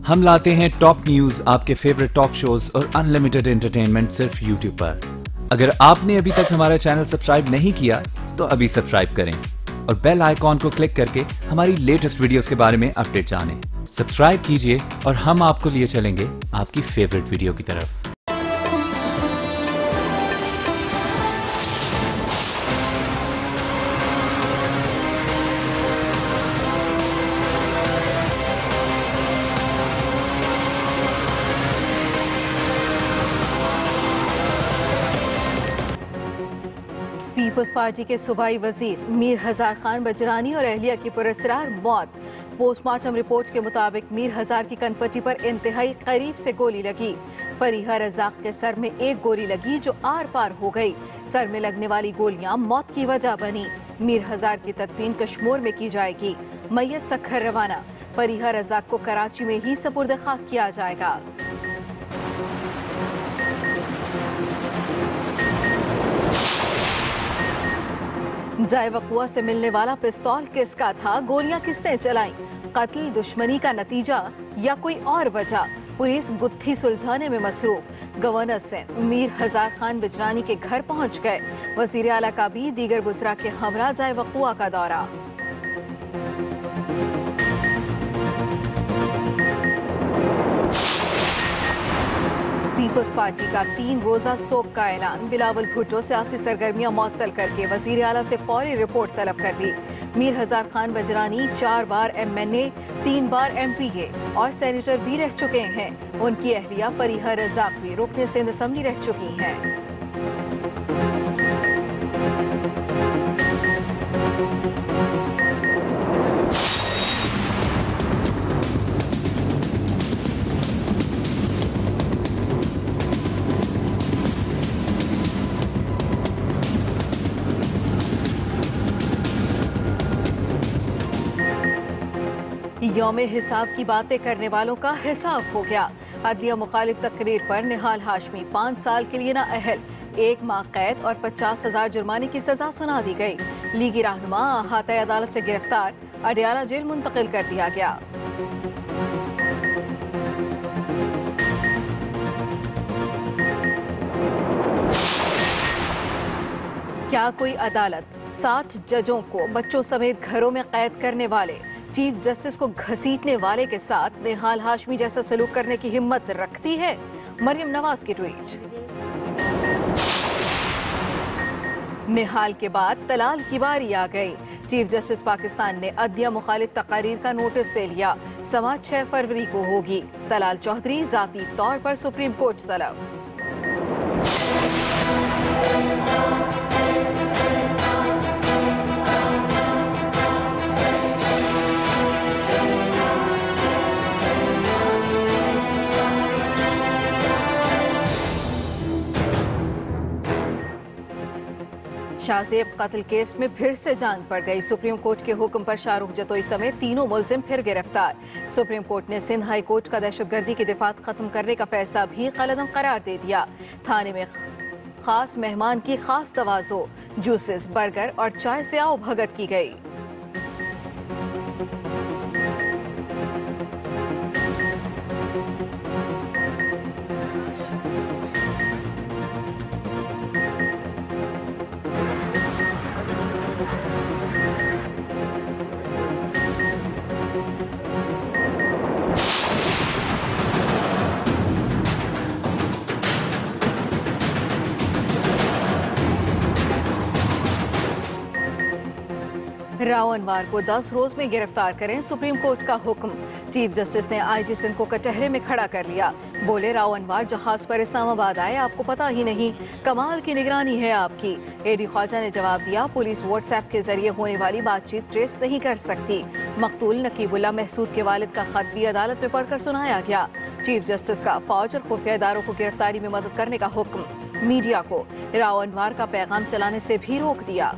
हम लाते हैं top news, आपके फेवरेट टॉक शोज और अनलिमिटेड एंटरटेनमेंट सिर्फ यूट्यूब पर। अगर आपने अभी तक हमारा चैनल सब्सक्राइब नहीं किया तो अभी सब्सक्राइब करें और बेल आइकॉन को क्लिक करके हमारी लेटेस्ट वीडियोस के बारे में अपडेट जानें। सब्सक्राइब कीजिए और हम आपको लिए चलेंगे आपकी फेवरेट वीडियो की तरफ। पीपल्स पार्टी के सूबाई वजीर मीर हजार खान बजरानी और अहलिया की पुरस्कार मौत। पोस्टमार्टम रिपोर्ट के मुताबिक मीर हजार की कनपट्टी पर इंतहाई करीब से गोली लगी। फरीहा रजाक के सर में एक गोली लगी जो आर पार हो गई। सर में लगने वाली गोलियां मौत की वजह बनी। मीर हजार की तदफीन कश्मीर में की जाएगी। मैयत सखर रवाना। फरीहा रजाक को कराची में ही सपुर्द खाक किया जाएगा। जाए वकुआ से मिलने वाला पिस्तौल किसका था? गोलियां किसने चलाई? कत्ल दुश्मनी का नतीजा या कोई और वजह? पुलिस गुत्थी सुलझाने में मसरूफ। गवर्नर सिंध मीर हजार खान बिजरानी के घर पहुंच गए। वजीर आला का भी दीगर बुजरा के हमरा जाए वकुआ का दौरा। पीपल्स पार्टी का 3 रोजा सोग का ऐलान। बिलावल भुट्टो सियासी सरगर्मियां मुअत्तल करके वजीर आला से फौरी रिपोर्ट तलब कर ली। मीर हजार खान बजरानी 4 बार MNA, 3 बार MPA और सेनेटर भी रह चुके हैं। उनकी अहलिया फरीहा रजाक भी रुकने सिंध असेंबली रह चुकी हैं। यौमे हिसाब की बातें करने वालों का हिसाब हो गया। अदलिया मुखालिफ तकरीर पर निहाल हाशमी 5 साल के लिए नाअहल, 1 माह कैद और 50,000 जुर्माने की सजा सुना दी गई। लीगी रहनुमा अहाता अदालत से गिरफ्तार, अडियाला जेल मुंतकिल कर दिया गया। क्या कोई अदालत 60 जजों को बच्चों समेत घरों में कैद करने वाले चीफ जस्टिस को घसीटने वाले के साथ निहाल हाशमी जैसा सलूक करने की हिम्मत रखती है? मरियम नवाज की ट्वीट। निहाल के बाद तलाल की बारी आ गई। चीफ जस्टिस पाकिस्तान ने अदलिया मुखालिफ तकारीर का नोटिस दे लिया। समाअत 6 फरवरी को होगी। तलाल चौधरी जाती तौर पर सुप्रीम कोर्ट तलब। शाहजेब कत्ल केस में फिर से जान पड़ गई। सुप्रीम कोर्ट के हुक्म पर शाहरुख जतोई समेत 3 मुलजिम फिर गिरफ्तार। सुप्रीम कोर्ट ने सिंध हाई कोर्ट का दहशतगर्दी की दिफात खत्म करने का फैसला भी कलअदम करार दे दिया। थाने में खास मेहमान की खास तवाज़ो, जूसेस, बर्गर और चाय से आओ भगत की गई। रावनवार को 10 रोज में गिरफ्तार करें, सुप्रीम कोर्ट का हुक्म। चीफ जस्टिस ने IG सिंध को कचहरे में खड़ा कर लिया। बोले रावनवार जहाज पर इस्लामाबाद आए, आपको पता ही नहीं, कमाल की निगरानी है आपकी। AD ख्वाजा ने जवाब दिया, पुलिस व्हाट्सएप के जरिए होने वाली बातचीत ट्रेस नहीं कर सकती। मकतूल नकीबुल्ला महसूद के वालिद का खत भी अदालत में पढ़कर सुनाया गया। चीफ जस्टिस का फौज और खुफिया इदारों को गिरफ्तारी में मदद करने का हुक्म। मीडिया को रावनवार का पैगाम चलाने से भी रोक दिया।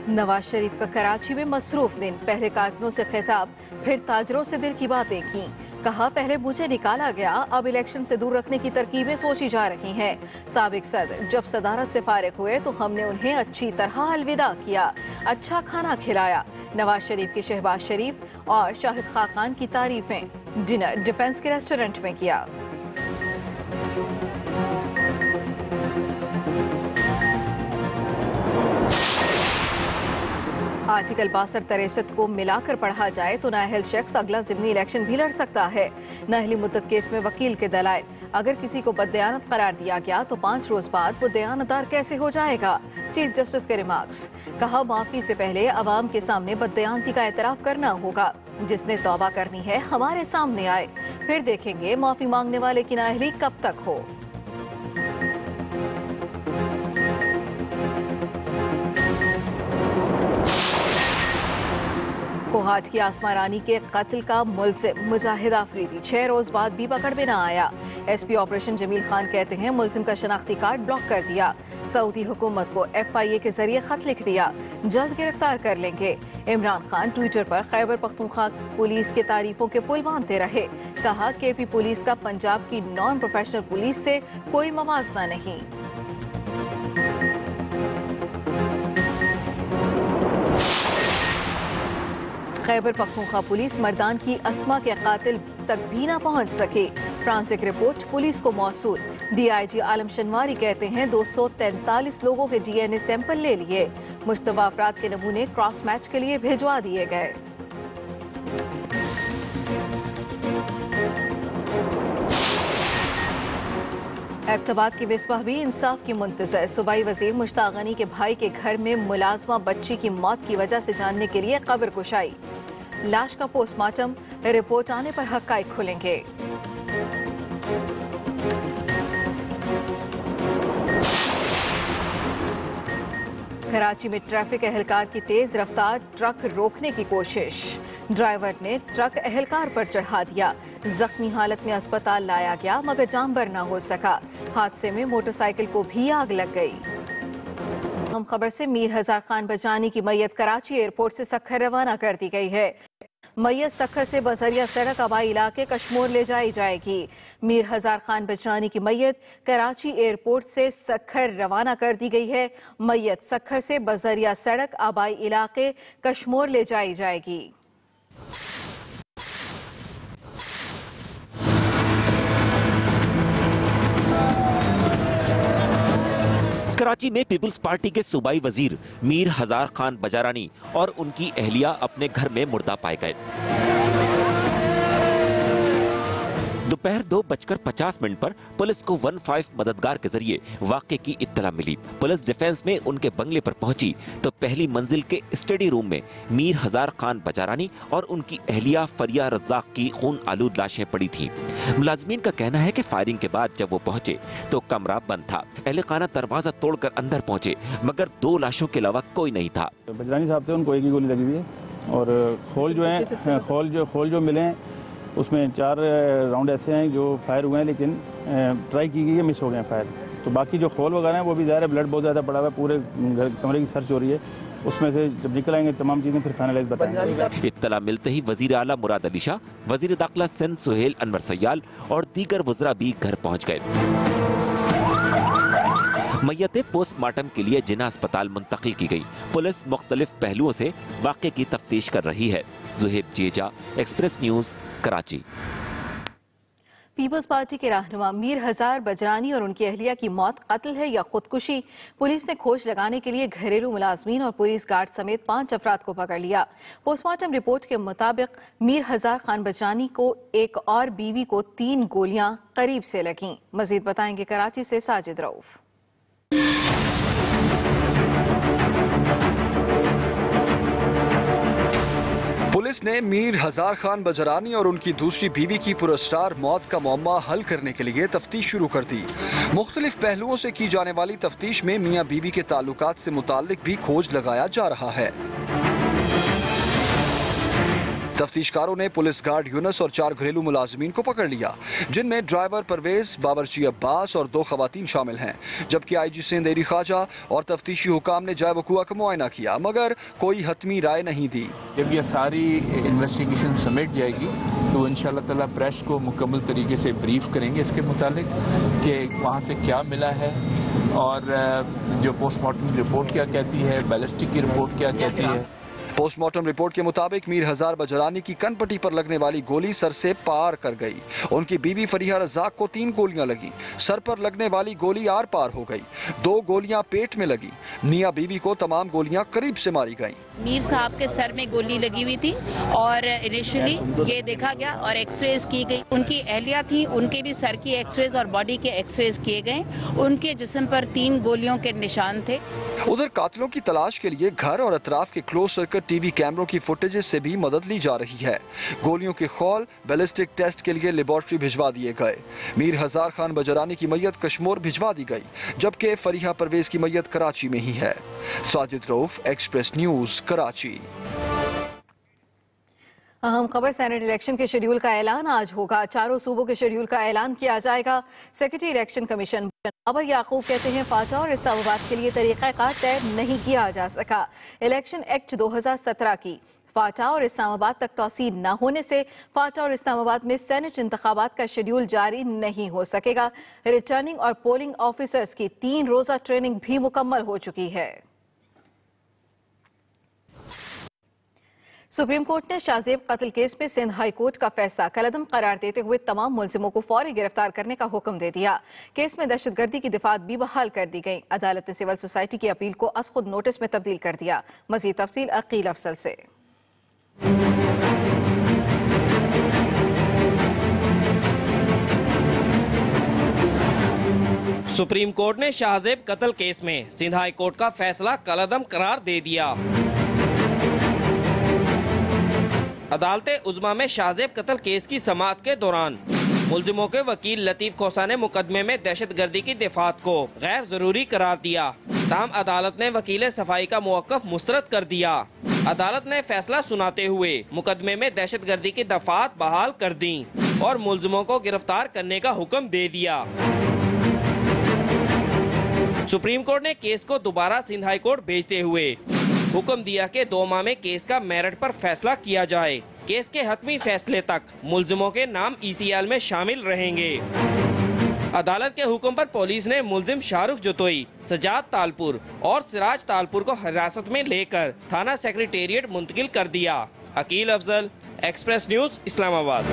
नवाज शरीफ का कराची में मसरूफ दिन, पहले कारकुनों से खिताब, फिर ताजरों से दिल की बातें की। कहा, पहले मुझे निकाला गया, अब इलेक्शन से दूर रखने की तरकीबें सोची जा रही हैं। साबिक सदर जब सदारत से फारिग हुए तो हमने उन्हें अच्छी तरह अलविदा किया, अच्छा खाना खिलाया। नवाज शरीफ की शहबाज शरीफ और शाहिद खाकान की तारीफें। डिनर डिफेंस के रेस्टोरेंट में किया। आर्टिकल 62-63 को मिलाकर पढ़ा जाए तो नाअहल शख्स अगला ज़िमनी इलेक्शन भी लड़ सकता है। नाअहली मुद्दत केस में वकील के दलाइल, अगर किसी को बददयानत करार दिया गया तो 5 रोज बाद वो दयानतदार कैसे हो जाएगा। चीफ जस्टिस के रिमार्क्स। कहा, माफी से पहले अवाम के सामने बददयानती का एतराफ करना होगा। जिसने तौबा करनी है हमारे सामने आए, फिर देखेंगे माफी मांगने वाले की नाअहली कब तक हो। कोहाट की आसमा रानी के कत्ल का मुलजिम मुजाहिद आफरीदी 6 रोज बाद भी पकड़ में न आया। एसपी ऑपरेशन जमील खान कहते हैं, मुलजिम का शनाख्ती कार्ड ब्लॉक कर दिया। सऊदी हुकूमत को FIA के जरिए खत लिख दिया, जल्द गिरफ्तार कर लेंगे। इमरान खान ट्विटर पर खैबर पख्तूनख्वा पुलिस के तारीफों के पुल बांधते रहे। कहा, KP पुलिस का पंजाब की नॉन प्रोफेशनल पुलिस से कोई मवाजना नहीं। खैबर पख्तूनख्वा पुलिस मर्दान की अस्मा के कातिल तक भी ना पहुंच सके। फ्रांसिक रिपोर्ट पुलिस को मौसूल। DIG आलम शनवारी कहते हैं, 243 लोगों के DNA सैंपल ले लिए। मुश्तबा अफराद के नमूने क्रॉस मैच के लिए भिजवा दिए गए। एबटाबाद की मिसबाह भी इंसाफ की मुंतजर। सूबाई वजीर मुश्ताक गनी के भाई के घर में मुलाजमा बच्ची की मौत की वजह से जानने के लिए कब्र कुशाई। लाश का पोस्टमार्टम, रिपोर्ट आने पर हक़ाइक़ खुलेंगे। कराची में ट्रैफिक एहलकार की तेज रफ्तार ट्रक रोकने की कोशिश। ड्राइवर ने ट्रक एहलकार पर चढ़ा दिया। जख्मी हालत में अस्पताल लाया गया मगर जामबर न हो सका। हादसे में मोटरसाइकिल को भी आग लग गई। हम खबर से मीर हजार खान बजानी की मैयत कराची एयरपोर्ट से सक्खर रवाना कर दी गई है। मैयत सक्खर से बजरिया सड़क आबाई इलाके कश्मोर ले जाई जाएगी। मीर हजार खान बचानी की मैयत कराची एयरपोर्ट से सक्खर रवाना कर दी गई है। मैयत सक्खर से बजरिया सड़क आबाई इलाके कश्मोर ले जाई जाएगी। कराची में पीपुल्स पार्टी के सूबाई वजीर मीर हजार खान बजारानी और उनकी अहलिया अपने घर में मुर्दा पाए गए। दोपहर 2:50 पर पुलिस को 15 मददगार के जरिए वाक़े की इत्तला मिली। पुलिस डिफेंस में उनके बंगले पर पहुंची तो पहली मंजिल के स्टडी रूम में मीर हजार खान बजारानी और उनकी अहलिया फरिया रज़ाक की खून आलूद लाशें पड़ी थीं। मुलाजमीन का कहना है कि फायरिंग के बाद जब वो पहुंचे तो कमरा बंद था। अहले खाना दरवाजा तोड़कर अंदर पहुंचे मगर 2 लाशों के अलावा कोई नहीं था। बजरानी साहब थे, उनको एक ही गोली लगी हुई है और खोल जो मिले उसमें 4 राउंड ऐसे हैं जो फायर हुए हैं, लेकिन ट्राई की गई है, मिस हो गए हैं फायर। तो बाकी जो खोल वगैरह हैं वो भी ज़ाहिर है, ब्लड बहुत ज़्यादा पड़ा हुआ है, पूरे कमरे की सर्च हो रही है। उसमें से जब निकल आएंगे तमाम चीज़ें फिर फाइनलाइज बताएंगे। इत्तला मिलते ही वजीर आला मुराद अली शाह, वजीर दाखिला सिंध सुहेल अनवर सयाल और दीगर वज़रा भी घर पहुँच गए। मैयतें पोस्टमार्टम के लिए जिना अस्पताल मुंतकिल की गई। पुलिस मुख्तलिफ पहलुओं से वाक़े की तफ्तीश कर रही है। Zuhaib Jeja, express news, Karachi. पीपल्स पार्टी के रहनुमा मीर हजार बजरानी और उनकी अहलिया की मौत कत्ल है या खुदकुशी, पुलिस ने खोज लगाने के लिए घरेलू मुलाजमीन और पुलिस गार्ड समेत 5 अफराद को पकड़ लिया। पोस्टमार्टम रिपोर्ट के मुताबिक मीर हजार खान बजरानी को एक और बीवी को 3 गोलियां करीब से लगीं। मजीद बताएंगे कराची से साजिद रऊफ। पुलिस ने मीर हजार खान बजरानी और उनकी दूसरी बीवी की पुरस्कार मौत का मामला हल करने के लिए तफ्तीश शुरू कर दी। मुख्तलिफ पहलुओं से की जाने वाली तफ्तीश में मियाँ बीवी के ताल्लुकात से मुताल्लिक भी खोज लगाया जा रहा है। तफ्तीशकारों ने पुलिस गार्ड यूनुस और 4 घरेलू मुलाजमीन को पकड़ लिया, जिनमें ड्राइवर परवेज, बाबरची अब्बास और 2 खवातीन शामिल हैं। जबकि IG सिंध एडी ख्वाजा और तफ्तीशी हुकाम ने जाए वकुआ का मुआयना किया, मगर कोई हतमी राय नहीं दी। जब यह सारी इन्वेस्टिगेशन समेट जाएगी तो इंशाअल्लाह ताला प्रेस को मुकम्मल तरीके से ब्रीफ करेंगे इसके मुतालिक कि वहाँ से क्या मिला है और जो पोस्टमार्टम रिपोर्ट क्या कहती है, बैलिस्टिक की रिपोर्ट क्या कहती है। पोस्टमार्टम रिपोर्ट के मुताबिक मीर हजार बजरानी की कनपट्टी पर लगने वाली गोली सर से पार कर गई। उनकी बीवी फरीहा रज़ाक को 3 गोलियां लगी, सर पर लगने वाली गोली आर पार हो गई, 2 गोलियां पेट में लगी। मियां बीवी को तमाम गोलियां करीब से मारी गईं। मीर साहब के सर में गोली लगी हुई थी और इनिशियली ये देखा गया और एक्सरेज की गई। उनकी अहलिया थी, उनके भी सर की एक्सरेज और बॉडी के एक्सरेज किए गए। उनके जिस्म पर 3 गोलियों के निशान थे। उधर कातिलों की तलाश के लिए घर और अतराफ के क्लोज सर्किट टीवी कैमरों की फुटेजेस से भी मदद ली जा रही है। गोलियों के खौल बैलिस्टिक टेस्ट के लिए लेबोरेटरी भिजवा दिए गए। मीर हजार खान बजरानी की मैयत कश्मीर भिजवा दी गई, जबकि फरीहा परवेज की मैयत कराची में ही है। Sajid Rauf, express news, Karachi. अहम खबर, सेनेट इलेक्शन के शेड्यूल का ऐलान आज होगा। 4 सूबों के शेड्यूल का ऐलान किया जाएगा। सेक्रेटरी इलेक्शन कमीशन बाबर याकूब कहते हैं फाटा और इस्लामाबाद के लिए तरीक़ाकार तय नहीं किया जा सका। इलेक्शन एक्ट 2017 की फाटा और इस्लामाबाद तक तौसील न होने से फाटा और इस्लामाबाद में सेनेट इंतखाबात का शेड्यूल जारी नहीं हो सकेगा। रिटर्निंग और पोलिंग ऑफिसर्स की 3 रोजा ट्रेनिंग भी मुकम्मल हो चुकी है। सुप्रीम कोर्ट ने शाहजेब कत्ल केस में सिंध हाई कोर्ट का फैसला कलअदम करार देते हुए तमाम मुलजिमों को फौरी गिरफ्तार करने का हुक्म दे दिया। केस में दहशतगर्दी की दिफात भी बहाल कर दी गई। अदालत ने सिविल सोसाइटी की अपील को अस खुद नोटिस में तब्दील कर दिया। मजीद तफसील अकील अफसल से। सुप्रीम कोर्ट ने शाहजेब कत्ल केस में सिंध हाई कोर्ट का फैसला कलअदम करार दे दिया। अदालत उज़्मा में शाहजेब कत्ल केस की समाअत के दौरान मुलजिमों के वकील लतीफ खोसा ने मुकदमे में दहशतगर्दी की दिफात को गैर जरूरी करार दिया। ताहम अदालत ने वकील सफाई का मौक़िफ़ मुस्तरद कर दिया। अदालत ने फैसला सुनाते हुए मुकदमे में दहशतगर्दी की दफात बहाल कर दी और मुलजिमों को गिरफ्तार करने का हुक्म दे दिया। सुप्रीम कोर्ट ने केस को दोबारा सिंध हाई कोर्ट भेजते हुए हुक्म दिया कि 2 माह में केस का मेरिट पर फैसला किया जाए। केस के हतमी फैसले तक मुलजिमों के नाम ECL में शामिल रहेंगे। अदालत के हुक्म पर पुलिस ने मुलजिम शाहरुख जतोई, सजाद तालपुर और सिराज तालपुर को हिरासत में लेकर थाना सेक्रेटेरिएट मुंतकिल कर दिया। Aqeel Afzal, express news, Islamabad.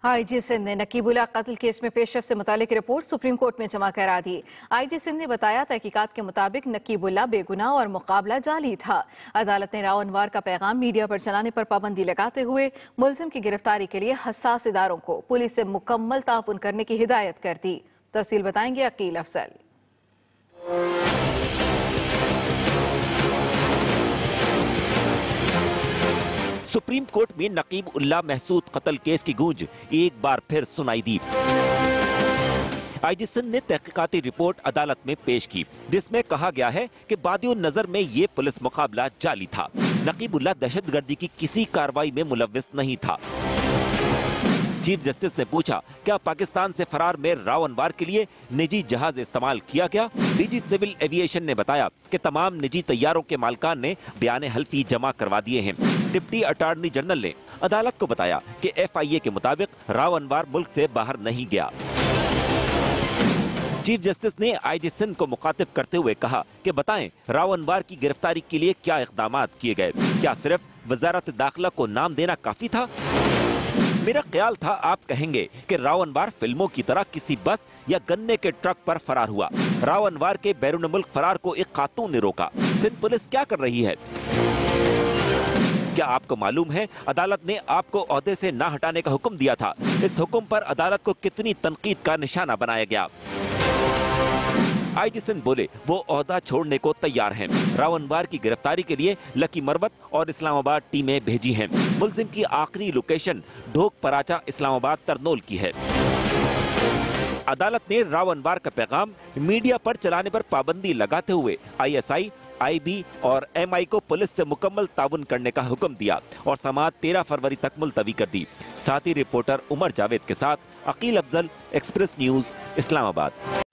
IG Sindh ने नकीबुल्ला कत्ल केस में पेशरफ से मुतालिक रिपोर्ट सुप्रीम कोर्ट में जमा करा दी। IG सिंध ने बताया तहकीकात के मुताबिक नकीबुल्ला बेगुनाह और मुकाबला जाली था। अदालत ने राव अनवार का पैगाम मीडिया पर चलाने पर पाबंदी लगाते हुए मुलजिम की गिरफ्तारी के लिए हसास इदारों को पुलिस से मुकम्मल ताउन करने की हिदायत कर दी। तफसील बताएंगे अकील अफसल। सुप्रीम कोर्ट में नकीब उल्ला महसूद कत्ल केस की गूंज एक बार फिर सुनाई दी। IG सिंध ने तहकीकाती रिपोर्ट अदालत में पेश की, जिसमें कहा गया है कि बादियों नजर में ये पुलिस मुकाबला जाली था। नकीब उल्ला दहशतगर्दी की किसी कार्रवाई में मुलव्विस नहीं था। चीफ जस्टिस ने पूछा, क्या पाकिस्तान से फरार में राव अनवार के लिए निजी जहाज इस्तेमाल किया गया? DG सिविल एविएशन ने बताया कि तमाम निजी तैयारों के मालिकान ने बयान हल्फी जमा करवा दिए हैं। डिप्टी अटॉर्नी जनरल ने अदालत को बताया कि FIA के मुताबिक राव अनवार मुल्क से बाहर नहीं गया। चीफ जस्टिस ने IG सिंध को मुखातिब करते हुए कहा कि बताएं, राव अनवार की गिरफ्तारी के लिए क्या इक़दामात किए गए? क्या सिर्फ वजारत दाखिला को नाम देना काफी था? मेरा ख्याल था आप कहेंगे कि राव अनवार फिल्मों की तरह किसी बस या गन्ने के ट्रक पर फरार हुआ। राव अनवार के बैरून मुल्क फरार को एक खातून ने रोका। सिंध पुलिस क्या कर रही है? क्या आपको मालूम है अदालत ने आपको ओहदे से ना हटाने का हुक्म दिया था? इस हुक्म पर अदालत को कितनी तनकीद का निशाना बनाया गया। IG सिंध बोले वो ओहदा छोड़ने को तैयार हैं। राव अनवार की गिरफ्तारी के लिए लकी मरवत और इस्लामाबाद टीमें भेजी हैं। मुलजिम की आखिरी लोकेशन ढोक पराचा इस्लामाबाद तरनोल की है। अदालत ने राव अनवर का पैगाम मीडिया पर चलाने पर पाबंदी लगाते हुए ISI, IB और MI को पुलिस से मुकम्मल ताउन करने का हुक्म दिया और समाअत 13 फरवरी तक मुलतवी कर दी। साथ ही रिपोर्टर उमर जावेद के साथ अकील अफजल, एक्सप्रेस न्यूज, इस्लामाबाद।